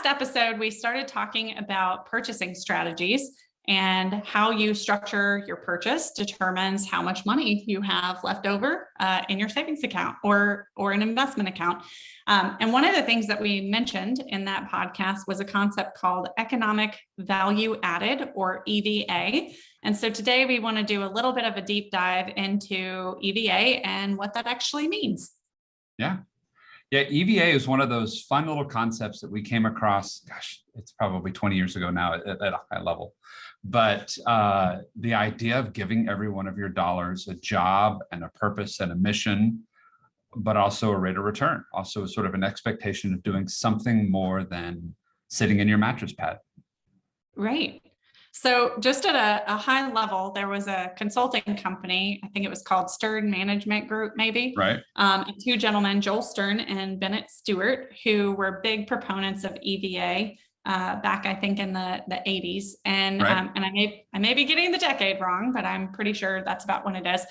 last episode, we started talking about purchasing strategies, and how you structure your purchase determines how much money you have left over in your savings account or an investment account. And one of the things that we mentioned in that podcast was a concept called economic value added, or EVA. And so today we want to do a little bit of a deep dive into EVA and what that actually means. Yeah, EVA is one of those fun little concepts that we came across, gosh, it's probably 20 years ago now at a high level. But the idea of giving every one of your dollars a job and a purpose and a mission, but also a rate of return, also sort of an expectation of doing something more than sitting in your mattress pad. Right. So just at a high level, there was a consulting company, I think it was called Stern Management Group, maybe. Right. Two gentlemen, Joel Stern and Bennett Stewart, who were big proponents of EVA back, I think, in the 80s. And right. And I may be getting the decade wrong, but I'm pretty sure that's about when it is.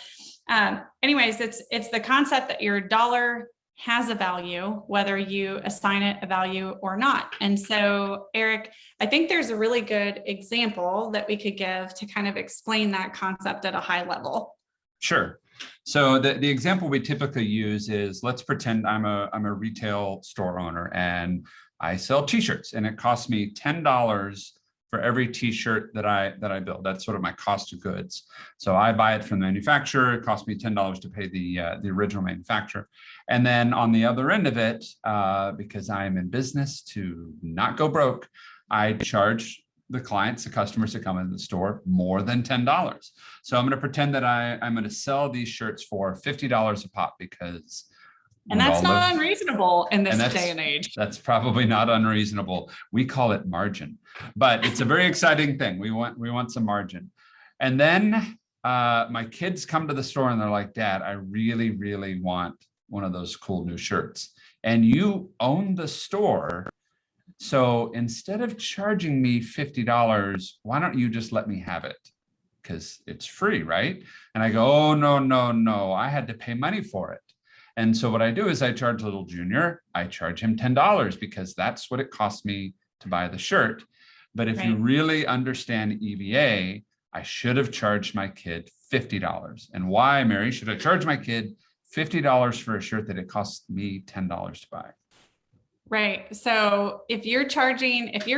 Anyways, it's the concept that your dollar has a value, whether you assign it a value or not. And so, Eric, I think there's a really good example that we could give to kind of explain that concept at a high level. Sure. So the example we typically use is, let's pretend I'm a retail store owner and I sell t-shirts, and it costs me $10 for every t-shirt that I build. That's sort of my cost of goods. So I buy it from the manufacturer. It costs me $10 to pay the original manufacturer. And then on the other end of it, because I am in business to not go broke, I charge the clients, the customers that come into the store, more than $10. So I'm going to pretend that I'm going to sell these shirts for $50 a pop, because and that's not unreasonable in this day and age. That's probably not unreasonable. We call it margin, but it's a very exciting thing. We want some margin. And then my kids come to the store and they're like, Dad, I really, really want one of those cool new shirts. And you own the store. So instead of charging me $50, why don't you just let me have it? Because it's free, right? And I go, oh, no, I had to pay money for it. And so what I do is I charge little Junior, I charge him $10 because that's what it cost me to buy the shirt. But if you really understand EVA, I should have charged my kid $50. And why, Mary, should I charge my kid $50 for a shirt that it cost me $10 to buy? Right. So if you're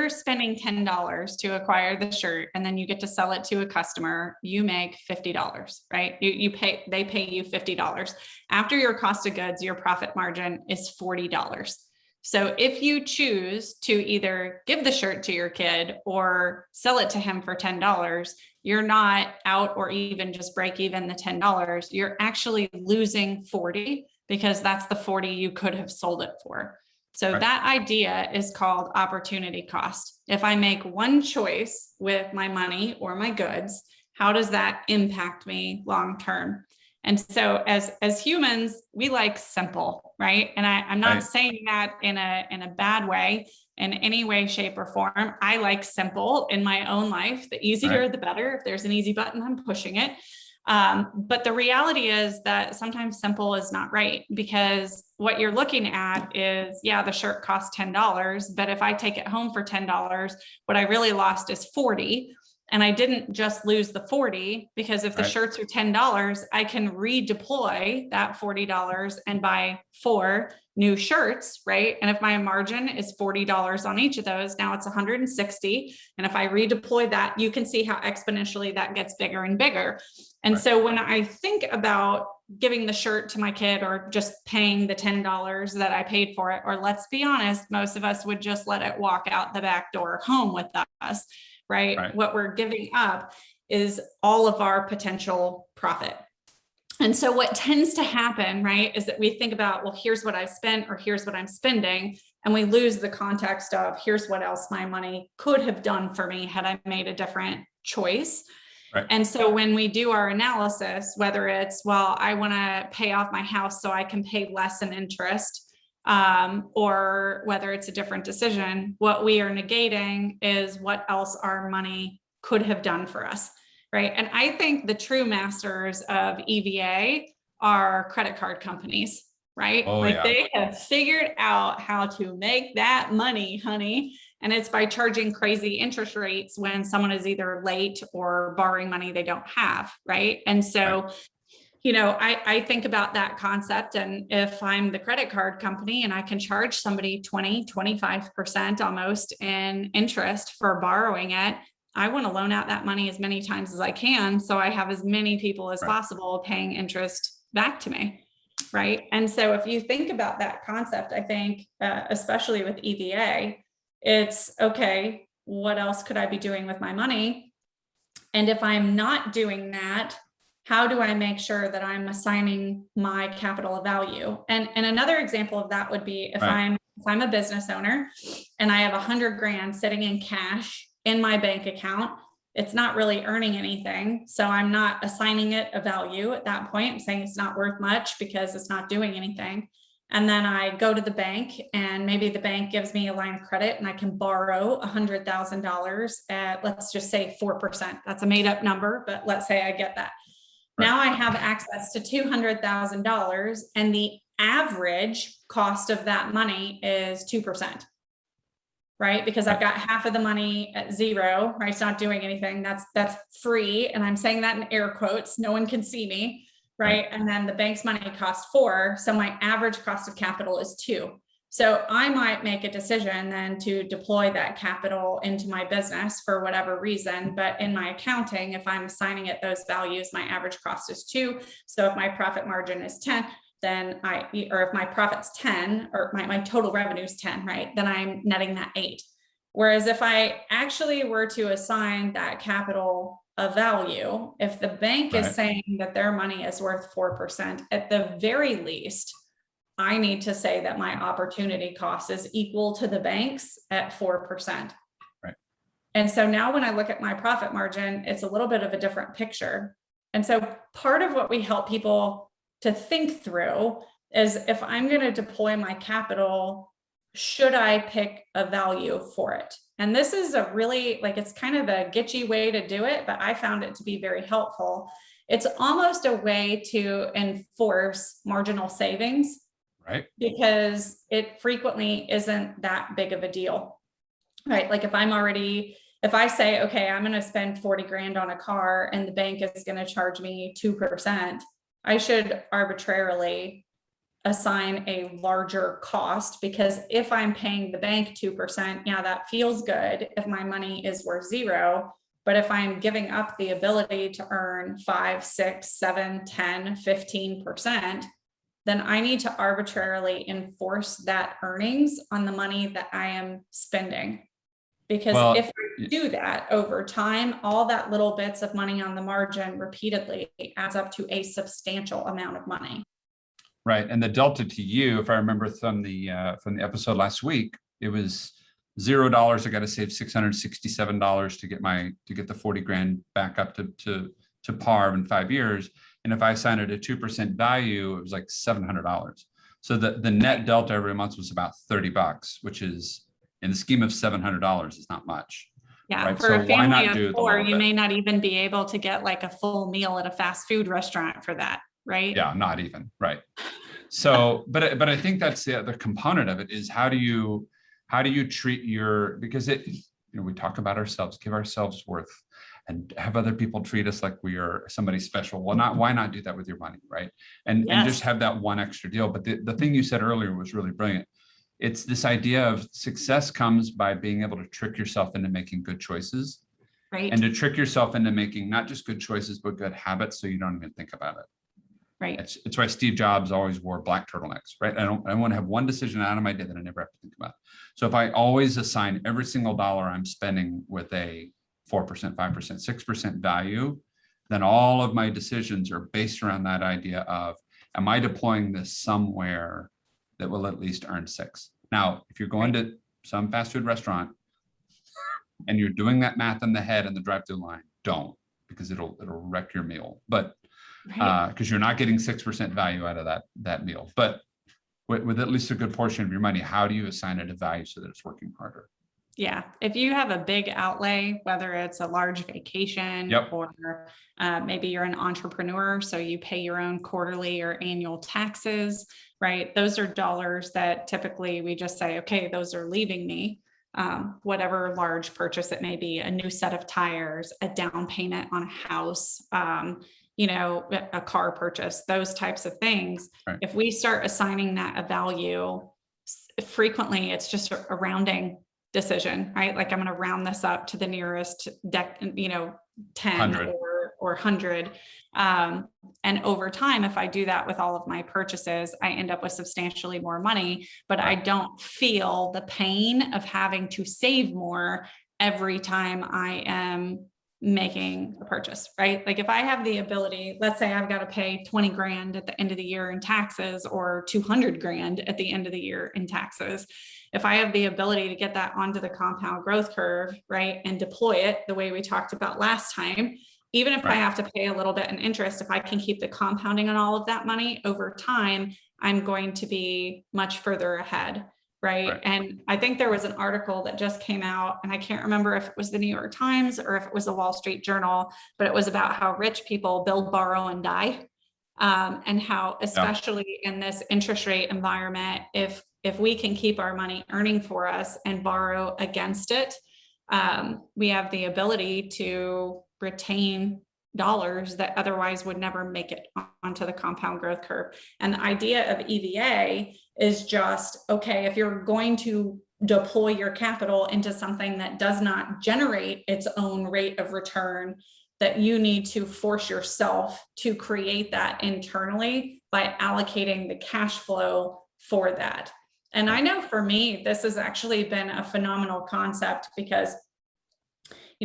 spending $10 to acquire the shirt and then you get to sell it to a customer, you make $50, right? They pay you $50. After your cost of goods, your profit margin is $40. So if you choose to either give the shirt to your kid or sell it to him for $10, you're not out or even just break even the $10. You're actually losing $40 because that's the $40 you could have sold it for. So that idea is called opportunity cost. If I make one choice with my money or my goods, how does that impact me long term? And so as humans, we like simple, right? And I'm not saying that in a bad way, in any way, shape, or form. I like simple in my own life. The easier, the better. If there's an easy button, I'm pushing it. But the reality is that sometimes simple is not right, because what you're looking at is, the shirt costs $10, but if I take it home for $10, what I really lost is $40. And I didn't just lose the $40, because if the shirts are $10, I can redeploy that $40 and buy 4 new shirts, right? And if my margin is $40 on each of those, now it's $160. And if I redeploy that, you can see how exponentially that gets bigger and bigger. And so when I think about giving the shirt to my kid or just paying the $10 that I paid for it, or let's be honest, most of us would just let it walk out the back door home with us, right? What we're giving up is all of our potential profit. And so what tends to happen, right, is that we think about, well, here's what I spent or here's what I'm spending. And we lose the context of here's what else my money could have done for me had I made a different choice. And so when we do our analysis, whether it's, well, I want to pay off my house so I can pay less in interest, or whether it's a different decision, what we are negating is what else our money could have done for us, right? And I think the true masters of EVA are credit card companies, right? Oh Like yeah. they have figured out how to make that money, honey. And it's by charging crazy interest rates when someone is either late or borrowing money they don't have, right? And so, I think about that concept. And if I'm the credit card company and I can charge somebody 20, 25% almost in interest for borrowing it, I want to loan out that money as many times as I can. So I have as many people as possible paying interest back to me. Right. And so if you think about that concept, I think, especially with EVA, it's okay, what else could I be doing with my money? And if I'm not doing that, how do I make sure that I'm assigning my capital value? And another example of that would be if I'm a business owner and I have 100 grand sitting in cash in my bank account, it's not really earning anything. So I'm not assigning it a value at that point. I'm saying it's not worth much because it's not doing anything. And then I go to the bank and maybe the bank gives me a line of credit and I can borrow $100,000 at, let's just say 4%. That's a made up number, but let's say I get that. Now I have access to $200,000 and the average cost of that money is 2%. Right? Because I've got half of the money at zero, right? It's not doing anything. That's free. And I'm saying that in air quotes. No one can see me. Right. And then the bank's money costs 4. So my average cost of capital is 2. So I might make a decision then to deploy that capital into my business for whatever reason. But in my accounting, if I'm assigning it those values, my average cost is 2. So if my profit margin is 10, then or if my profit's 10 or my total revenue is 10, right? Then I'm netting that 8. Whereas if I actually were to assign that capital a value, if the bank is saying that their money is worth 4%, at the very least, I need to say that my opportunity cost is equal to the bank's at 4%. Right. And so now when I look at my profit margin, it's a little bit of a different picture. And so part of what we help people to think through is, if I'm going to deploy my capital, should I pick a value for it? And this is a really, it's kind of a gitchy way to do it, but I found it to be very helpful. It's almost a way to enforce marginal savings, right? Because it frequently isn't that big of a deal, right? Like if I say, okay, I'm going to spend 40 grand on a car and the bank is going to charge me 2%, I should arbitrarily assign a larger cost, because if I'm paying the bank 2%, yeah, that feels good if my money is worth 0. But if I'm giving up the ability to earn 5, 6, 7, 10, 15%, then I need to arbitrarily enforce that earnings on the money that I am spending. Because if I do that over time, all that little bits of money on the margin repeatedly adds up to a substantial amount of money. Right. And the delta to you, if I remember from the episode last week, it was $0. I got to save $667 to get the 40 grand back up to par in 5 years. And if I assign it a 2% value, it was like $700. So the net delta every month was about $30, which is, in the scheme of $700, is not much. Yeah, right? for So a why not family do of the 4, little you bit? may not even be able to get like a full meal at a fast food restaurant for that, right? Yeah, not even, right. So, but I think that's the other component of it, is how do you treat because we talk about ourselves, give ourselves worth, and have other people treat us like we are somebody special. Well, why not do that with your money, right? And just have that one extra deal. But the thing you said earlier was really brilliant. It's this idea of success comes by being able to trick yourself into making good choices, right? And to trick yourself into making not just good choices, but good habits, so you don't even think about it. Right. It's why Steve Jobs always wore black turtlenecks, right? I want to have one decision out of my day that I never have to think about. So if I always assign every single dollar I'm spending with a 4%, 5%, 6% value, then all of my decisions are based around that idea of, am I deploying this somewhere that will at least earn 6? Now, if you're going to some fast food restaurant and you're doing that math in the head in the drive-through line, don't, because it'll wreck your meal. But because you're not getting 6% value out of that meal. But with at least a good portion of your money, how do you assign it a value so that it's working harder? Yeah, if you have a big outlay, whether it's a large vacation Yep. or maybe you're an entrepreneur, so you pay your own quarterly or annual taxes, right? Those are dollars that typically we just say, okay, those are leaving me. Whatever large purchase it may be, a new set of tires, a down payment on a house, a car purchase, those types of things. Right. If we start assigning that a value, frequently it's just a rounding decision, right? Like I'm going to round this up to the nearest 10 100. or 100. And over time, if I do that with all of my purchases, I end up with substantially more money, but I don't feel the pain of having to save more every time I am making a purchase, right? Like if I have the ability, let's say I've got to pay 20 grand at the end of the year in taxes or 200 grand at the end of the year in taxes. If I have the ability to get that onto the compound growth curve, right, and deploy it the way we talked about last time, even if I have to pay a little bit in interest, if I can keep the compounding on all of that money over time, I'm going to be much further ahead. Right. And I think there was an article that just came out, and I can't remember if it was the New York Times or if it was the Wall Street Journal, but it was about how rich people build, borrow, and die. And how, especially in this interest rate environment, if we can keep our money earning for us and borrow against it, we have the ability to retain dollars that otherwise would never make it onto the compound growth curve. And the idea of EVA is just, okay, if you're going to deploy your capital into something that does not generate its own rate of return, that you need to force yourself to create that internally by allocating the cash flow for that. And I know for me, this has actually been a phenomenal concept because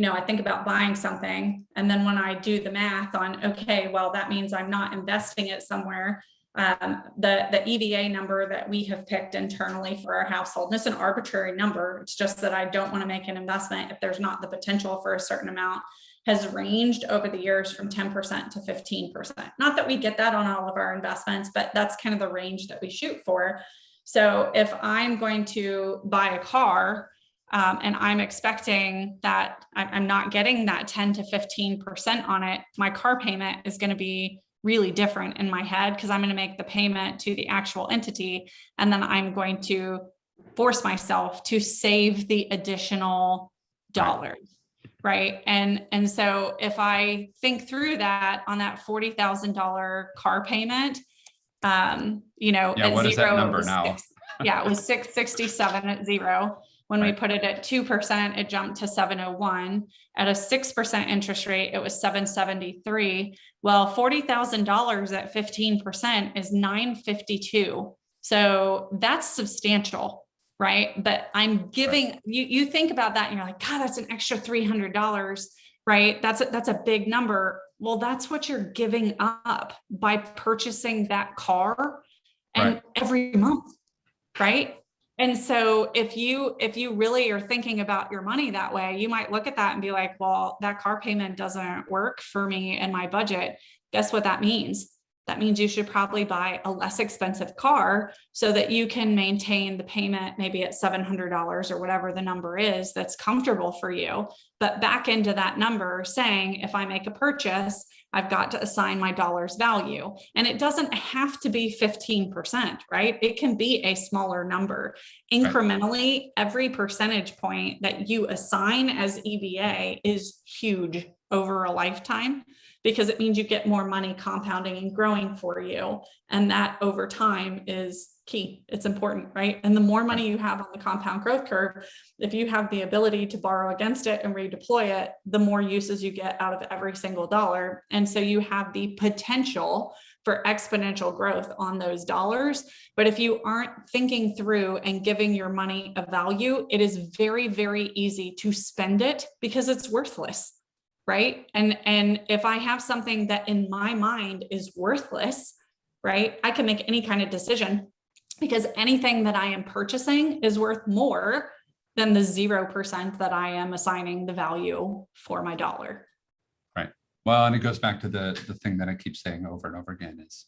I think about buying something, and then when I do the math on, okay, well, that means I'm not investing it somewhere. The EVA number that we have picked internally for our household, and it's an arbitrary number. It's just that I don't want to make an investment if there's not the potential for a certain amount, has ranged over the years from 10% to 15%. Not that we get that on all of our investments, but that's kind of the range that we shoot for. So if I'm going to buy a car, and I'm expecting that I'm not getting that 10 to 15% on it, my car payment is going to be really different in my head because I'm going to make the payment to the actual entity. And then I'm going to force myself to save the additional dollars. Right. And so if I think through that on that $40,000 car payment, what is that number now? It was 667 at zero. When we put it at 2%, it jumped to 701. At a 6% interest rate, it was 773. Well, $40,000 at 15% is 952. So that's substantial, right? But I'm giving you think about that and you're like, God, that's an extra $300, right? That's a big number. Well, that's what you're giving up by purchasing that car and every month, right? And so if you really are thinking about your money that way, you might look at that and be like, well, that car payment doesn't work for me and my budget. Guess what that means? That means you should probably buy a less expensive car so that you can maintain the payment maybe at $700 or whatever the number is that's comfortable for you. But back into that number saying, if I make a purchase, I've got to assign my dollar's value. And it doesn't have to be 15%, right? It can be a smaller number. Incrementally, every percentage point that you assign as EVA is huge over a lifetime, because it means you get more money compounding and growing for you. And that over time is key. It's important, right? And the more money you have on the compound growth curve, if you have the ability to borrow against it and redeploy it, the more uses you get out of every single dollar. And so you have the potential for exponential growth on those dollars. But if you aren't thinking through and giving your money a value, it is very, very easy to spend it because it's worthless. Right. And if I have something that in my mind is worthless, right, I can make any kind of decision because anything that I am purchasing is worth more than the 0% that I am assigning the value for my dollar. Right. Well, and it goes back to the thing that I keep saying over and over again is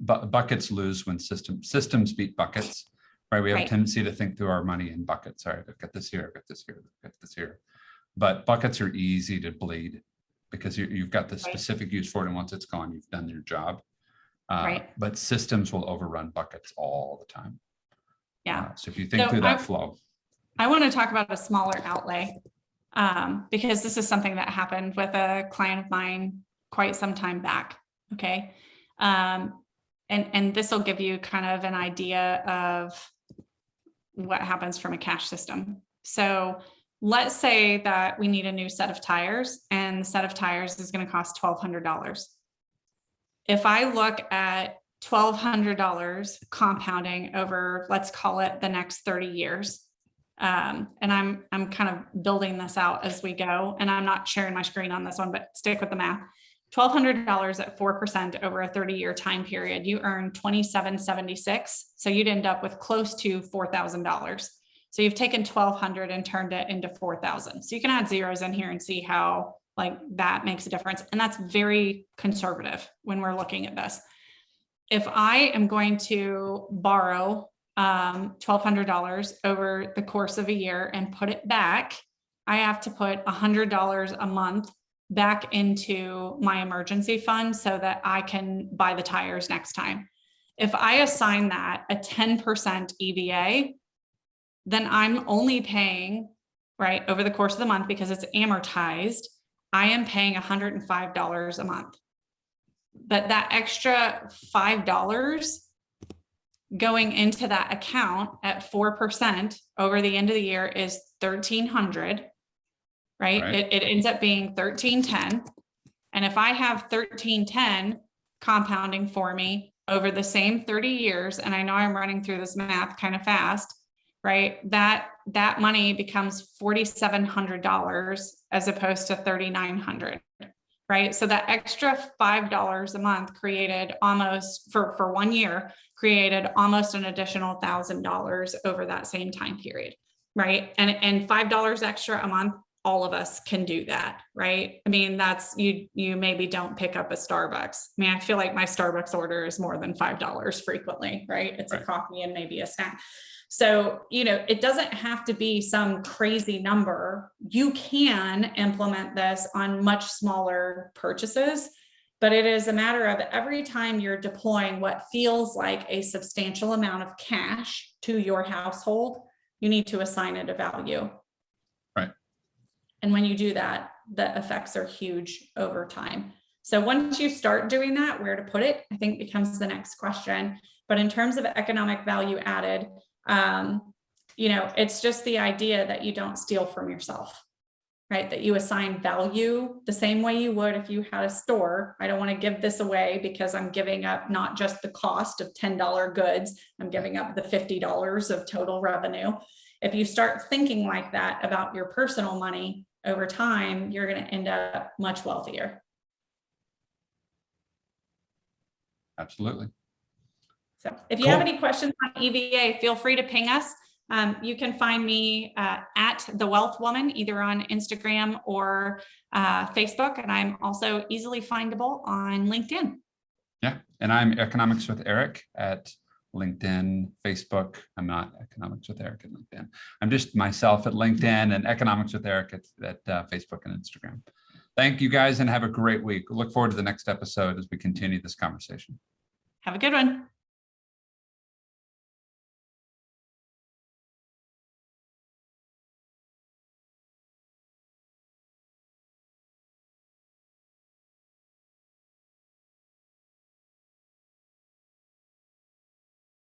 buckets lose when systems beat buckets. right? We have a Right. tendency to think through our money in buckets. All right, I've got this here, I've got this here, I've got this here. But buckets are easy to bleed because you've got the specific use for it. And once it's gone, you've done your job. Right. But systems will overrun buckets all the time. Yeah. So if you think So through that flow. I want to talk about a smaller outlay because this is something that happened with a client of mine quite some time back. Okay. And this will give you kind of an idea of what happens from a cash system. So let's say that we need a new set of tires, and the set of tires is going to cost $1,200. If I look at $1,200 compounding over, let's call it the next 30 years. And I'm kind of building this out as we go, and I'm not sharing my screen on this one, but stick with the math. $1,200 at 4% over a 30-year time period, you earn $2,776. So you'd end up with close to $4,000. So you've taken 1,200 and turned it into 4,000. So you can add zeros in here and see how like that makes a difference. And that's very conservative when we're looking at this. If I am going to borrow $1,200 over the course of a year and put it back, I have to put $100 a month back into my emergency fund so that I can buy the tires next time. If I assign that a 10% EVA, then I'm only paying, right, over the course of the month, because it's amortized, I am paying $105 a month. But that extra $5 going into that account at 4% over the end of the year is $1,300, right? It ends up being $1,310. And if I have $1,310 compounding for me over the same 30 years, and I know I'm running through this math kind of fast, right? That money becomes $4,700 as opposed to $3,900, right? So that extra $5 a month created almost for 1 year, created almost an additional $1,000 over that same time period, right? And $5 extra a month, all of us can do that, right? I mean, that's you maybe don't pick up a Starbucks. I mean, I feel like my Starbucks order is more than $5 frequently, right? It's a coffee and maybe a snack. So, it doesn't have to be some crazy number. You can implement this on much smaller purchases, but it is a matter of every time you're deploying what feels like a substantial amount of cash to your household, you need to assign it a value. Right. And when you do that, the effects are huge over time. So once you start doing that, where to put it, I think becomes the next question. But in terms of economic value added, it's just the idea that you don't steal from yourself, right? That you assign value the same way you would if you had a store. I don't want to give this away because I'm giving up not just the cost of $10 goods, I'm giving up the $50 of total revenue. If you start thinking like that about your personal money over time, you're going to end up much wealthier. Absolutely. So if you have any questions on EVA, feel free to ping us. You can find me at The Wealth Woman, either on Instagram or Facebook. And I'm also easily findable on LinkedIn. Yeah. And I'm Economics with Eric at LinkedIn, Facebook. I'm not Economics with Eric at LinkedIn. I'm just myself at LinkedIn, and Economics with Eric at Facebook and Instagram. Thank you guys and have a great week. Look forward to the next episode as we continue this conversation. Have a good one.